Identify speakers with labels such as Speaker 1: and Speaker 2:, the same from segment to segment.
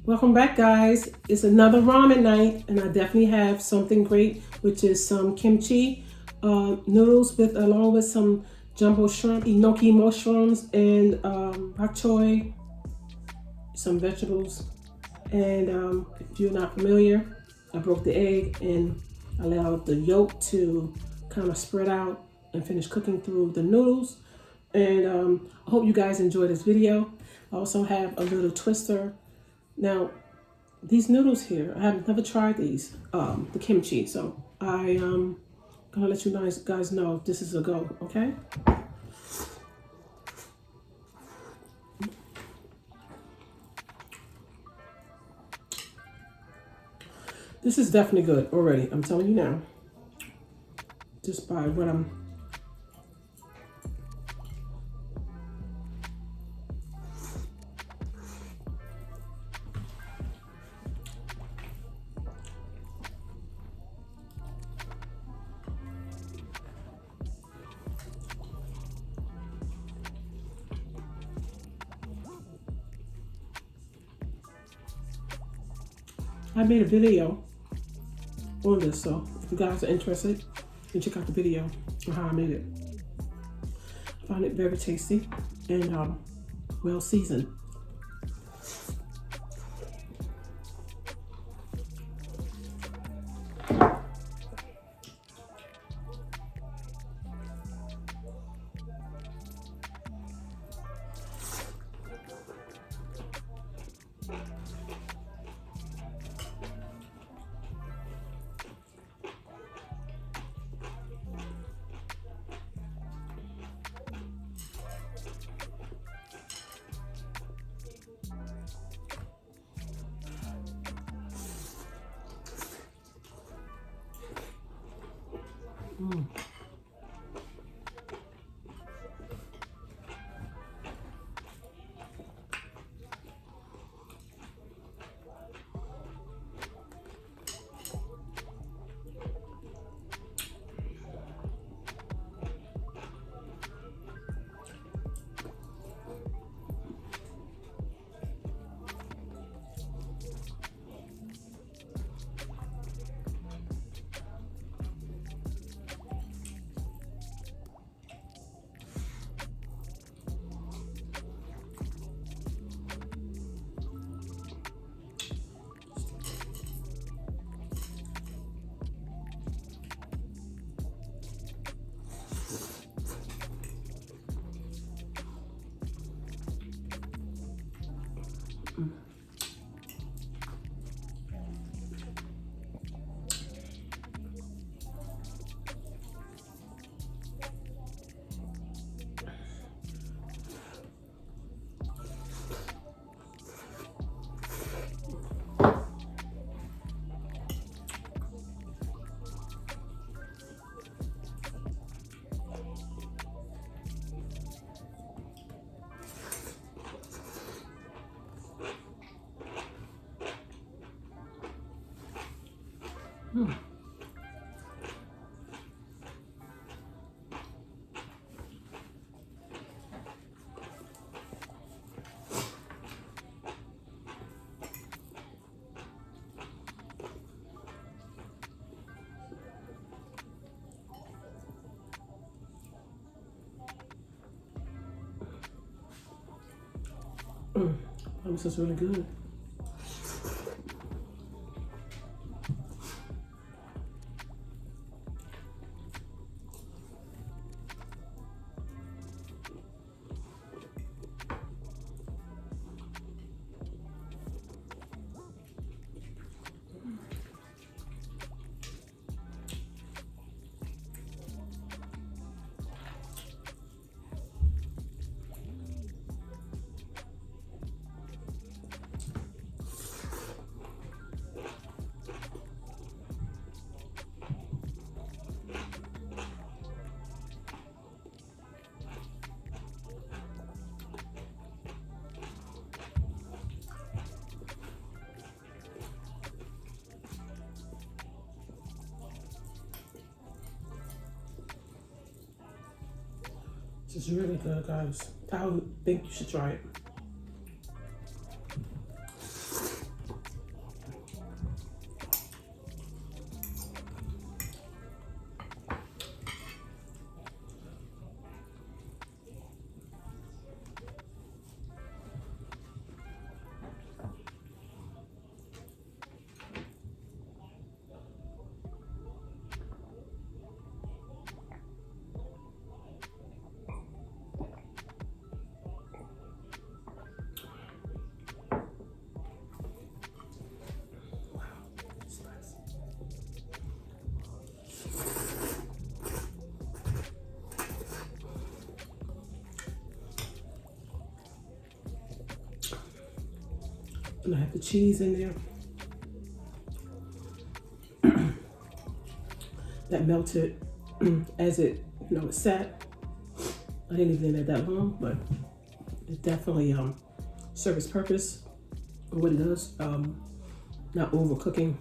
Speaker 1: Welcome back, guys. It's another ramen night, and I definitely have something great, which is some kimchi noodles along with some jumbo shrimp, enoki mushrooms, and bok choy, some vegetables. And if you're not familiar, I broke the egg and allowed the yolk to kind of spread out and finish cooking through the noodles. And I hope you guys enjoy this video. I also have a little twister. Now, these noodles here, I have never tried these, the kimchi, so I'm gonna let you guys know if this is a go, okay? This is definitely good already, I'm telling you now. Just by what I'm I made a video on this, so if you guys are interested, you can check out the video on how I made it. I found it very tasty and well seasoned. Mm. Mm. Mm. This is really good. This is really good, guys. I would think you should try it. And I have the cheese in there. That melted as it, it sat. I didn't leave it in there that long, but it definitely served its purpose and what it does. Not overcooking.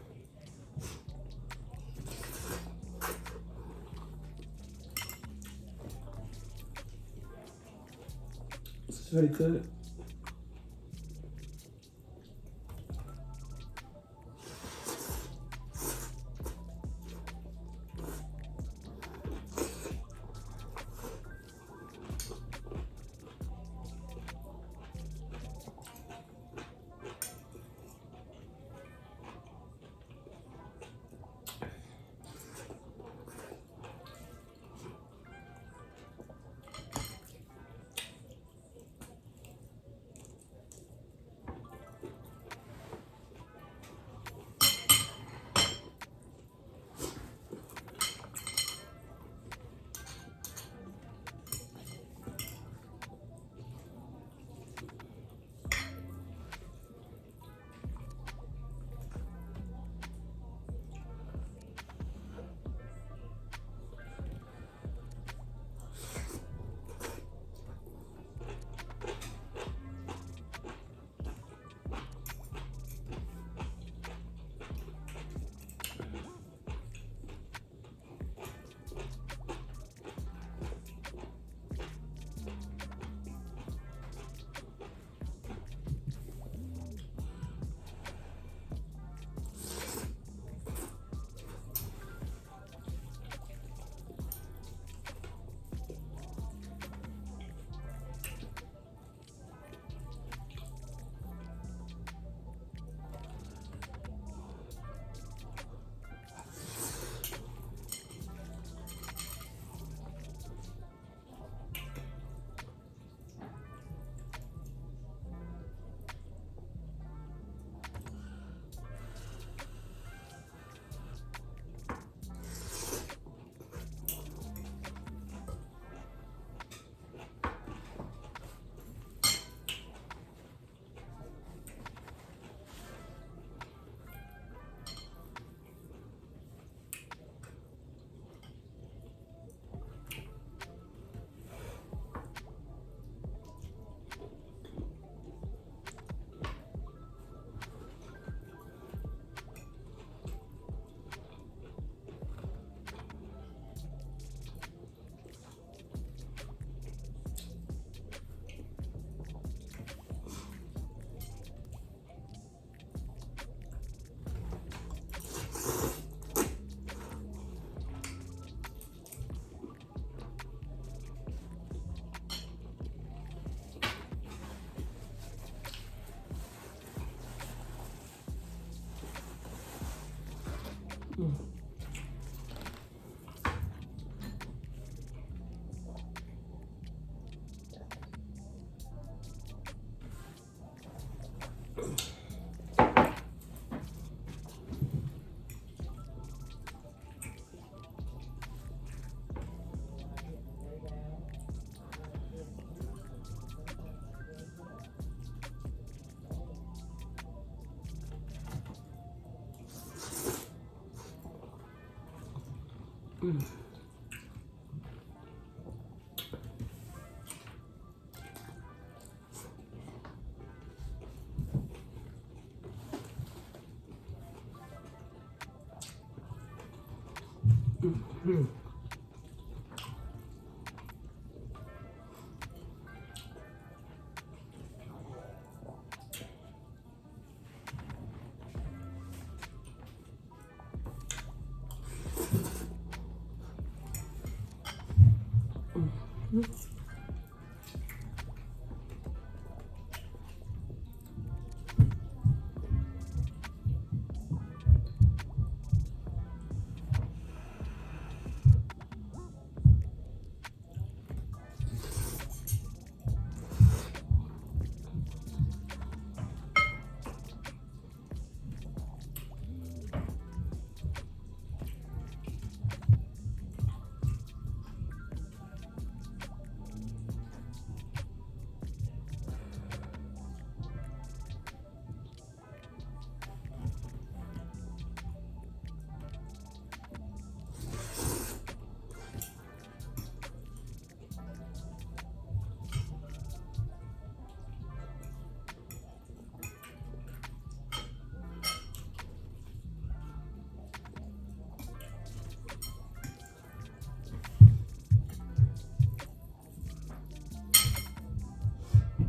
Speaker 1: This is very good.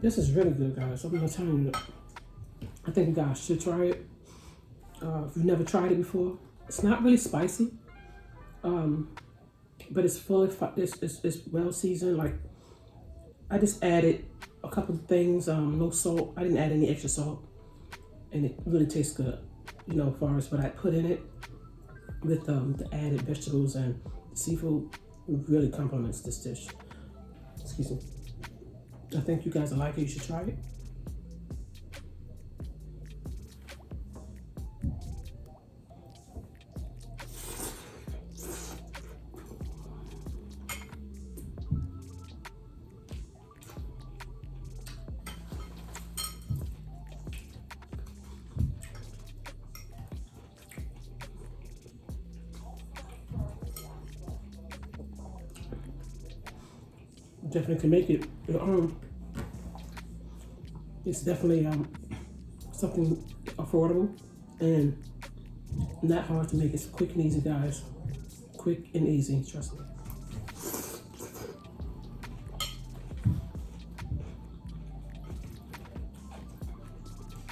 Speaker 1: This is really good, guys. I'm gonna tell you, I think you guys should try it. If you've never tried it before, it's not really spicy, but it's it's well seasoned. Like, I just added a couple of things, no salt. I didn't add any extra salt, and it really tastes good. You know, as far as what I put in it with the added vegetables and seafood, it really complements this dish. Excuse me. I think you guys will like it. You should try it. Definitely can make it your own. It's definitely something affordable and not hard to make. It's quick and easy, guys. Quick and easy, trust me.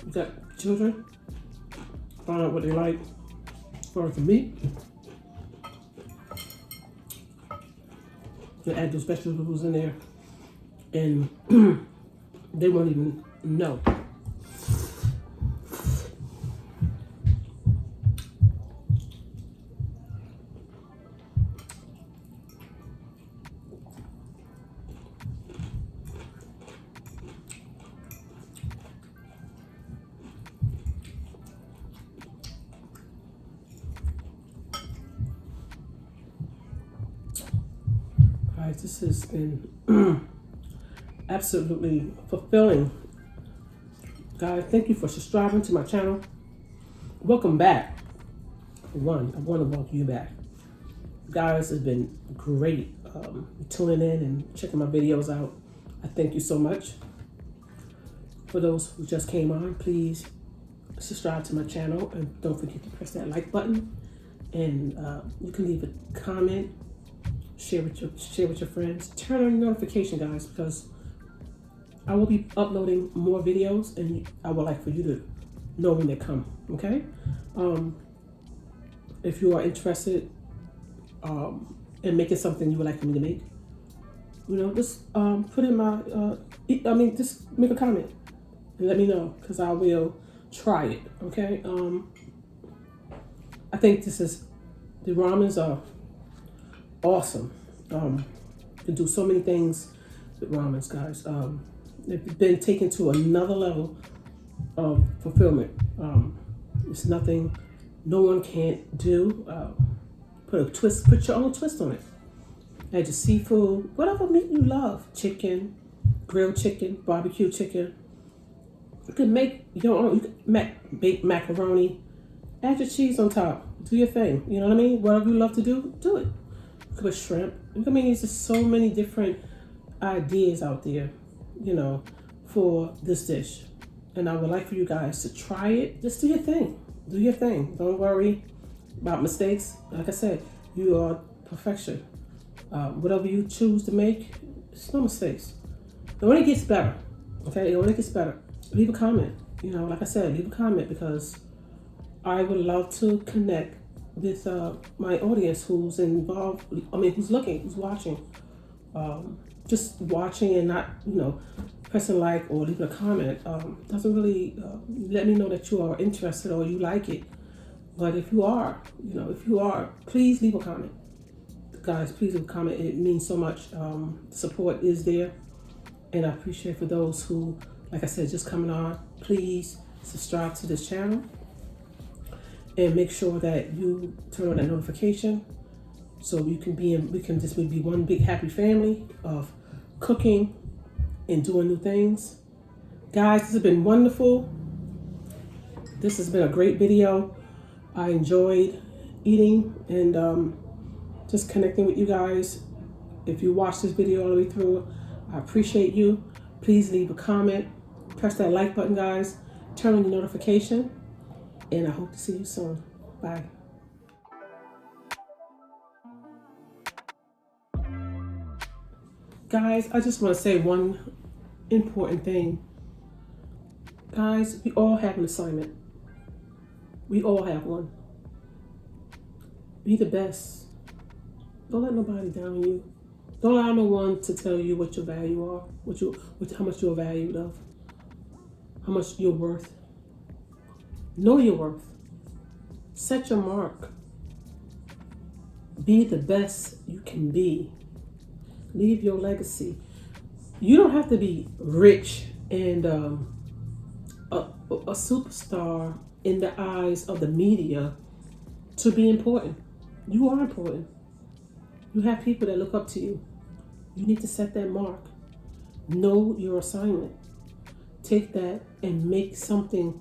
Speaker 1: You got children, find out what they like as far as the meat. You add those vegetables in there and they won't even know. Guys, this has been absolutely fulfilling. Guys, thank you for subscribing to my channel. Welcome back. I want to welcome you back. You guys have been great tuning in and checking my videos out. I thank you so much. For those who just came on, please subscribe to my channel and don't forget to press that like button. And you can leave a comment, share with your friends. Turn on your notification, guys, because I will be uploading more videos and I would like for you to know when they come, okay? If you are interested in making something you would like me to make, you know, just put in my, just make a comment and let me know, because I will try it, okay? I think the ramens are awesome. You can do so many things with ramens, guys. They've been taken to another level of fulfillment. It's nothing no one can't do. Put your own twist on it. Add your seafood, whatever meat you love. Chicken, grilled chicken, barbecue chicken. You can make your own. You can bake macaroni. Add your cheese on top. Do your thing. You know what I mean? Whatever you love to do, do it. could put shrimp. I mean, there's just so many different ideas out there, you know, for this dish. And I would like for you guys to try it. Just do your thing. Do your thing. Don't worry about mistakes. Like I said, you are perfection. Whatever you choose to make, it's no mistakes. It only gets better. Okay, it only gets better. Leave a comment. You know, like I said, leave a comment because I would love to connect with my audience who's involved. I mean, who's looking, who's watching. Just watching and not, you know, pressing like or leaving a comment doesn't really let me know that you are interested or you like it. But if you are, you know, if you are, please leave a comment. Guys, please leave a comment. It means so much. Support is there. And I appreciate for those who, like I said, just coming on, please subscribe to this channel. And make sure that you turn on that notification so you can be in, we can just be one big happy family of cooking and doing new things. Guys, this has been wonderful. This has been a great video. I enjoyed eating and just connecting with you guys. If you watch this video all the way through, I appreciate you. Please leave a comment. Press that like button, guys. Turn on your notification. And I hope to see you soon. Bye. Guys, I just want to say one important thing. Guys, we all have an assignment. We all have one. Be the best. Don't let nobody down you. Don't allow no one to tell you what your value are, how much you're valued of, how much you're worth. Know your worth. Set your mark. Be the best you can be. Leave your legacy. You don't have to be rich and a superstar in the eyes of the media to be important. You are important. You have people that look up to you. You need to set that mark. Know your assignment. Take that and make something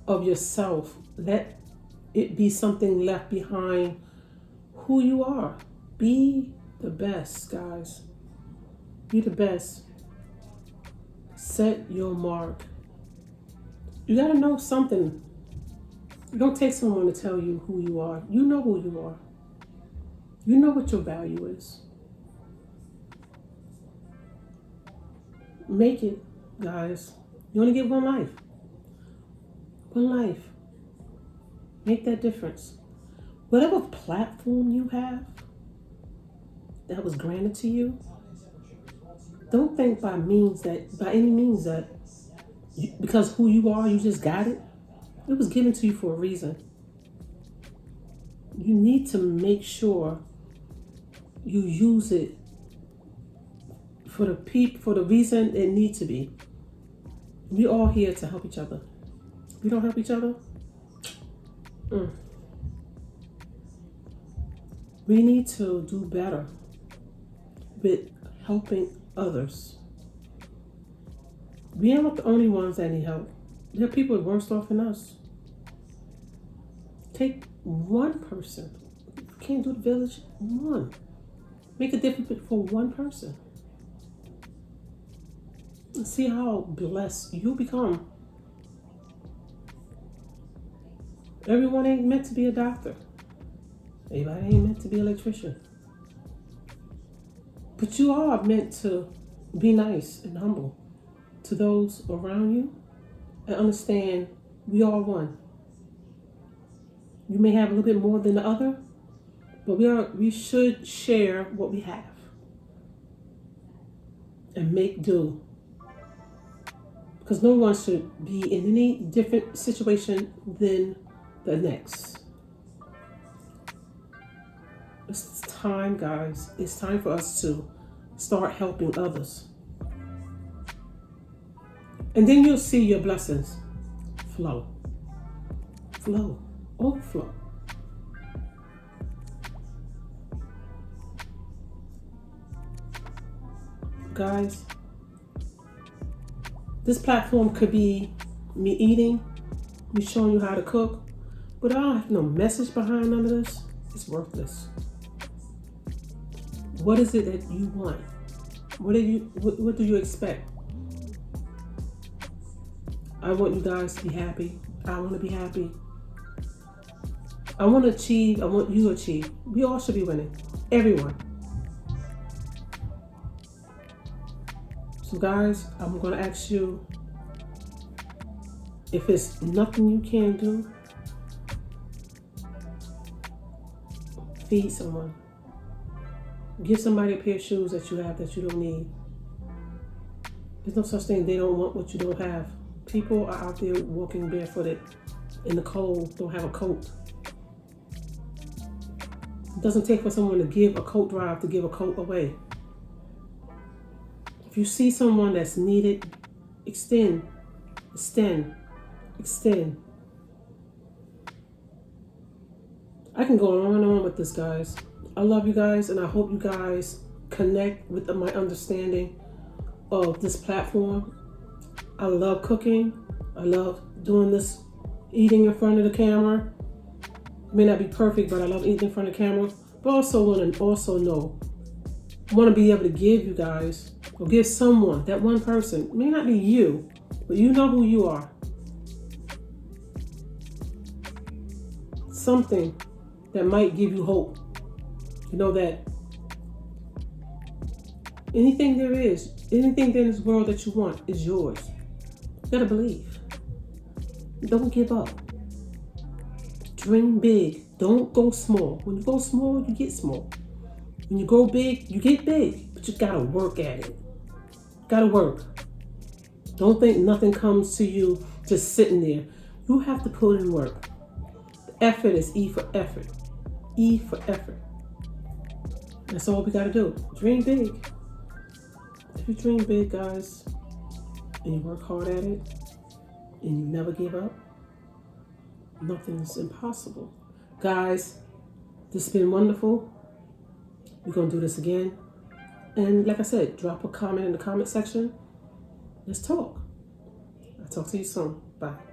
Speaker 1: of yourself. Let it be something left behind who you are. Be the best, guys. Be the best. Set your mark. You gotta know something. You don't take someone to tell you who you are. You know who you are. You know what your value is. Make it, guys. You only get one life. One life. Make that difference. Whatever platform you have that was granted to you, don't think by any means that because who you are, you just got it. It was given to you for a reason. You need to make sure you use it for the reason it needs to be. We're all here to help each other. If we don't help each other, we need to do better with helping others. We are not the only ones that need help. There are people worse off than us. Take one person. If you can't do the village, one. Make a difference for one person. And see how blessed you become. Everyone ain't meant to be a doctor. Everybody ain't meant to be an electrician. But you are meant to be nice and humble to those around you and understand we are one. You may have a little bit more than the other, but we should share what we have and make do. Because no one should be in any different situation than the next. It's time, guys. It's time for us to start helping others. And then you'll see your blessings flow. Flow. Overflow. Guys, this platform could be me eating, me showing you how to cook, but I don't have no message behind none of this. It's worthless. what is it that you want? What do you expect? I want you guys to be happy. I want to be happy. I want to achieve. I want you to achieve. We all should be winning. Everyone. So guys, I'm going to ask you, if it's nothing you can do, feed someone. Give somebody a pair of shoes that you have that you don't need. There's no such thing. They don't want what you don't have. People are out there walking barefooted in the cold, don't have a coat. It doesn't take for someone to give a coat drive to give a coat away. If you see someone that's needed, extend. I can go on and on with this, guys. I love you guys, and I hope you guys connect with my understanding of this platform. I love cooking. I love doing this, eating in front of the camera. It may not be perfect, but I love eating in front of the camera. But also want to be able to give you guys, or give someone, that one person, it may not be you, but you know who you are. Something that might give you hope. You know that anything in this world that you want is yours. You gotta believe. Don't give up. Dream big. Don't go small. When you go small, you get small. When you go big, you get big. But you gotta work at it. Gotta work. Don't think nothing comes to you just sitting there. You have to put in work. The effort is E for effort. E for effort. That's all we gotta do. Dream big. If you dream big, guys, and you work hard at it, and you never give up, nothing's impossible. Guys, this has been wonderful. We're gonna do this again. And like I said, drop a comment in the comment section. Let's talk. I'll talk to you soon. Bye.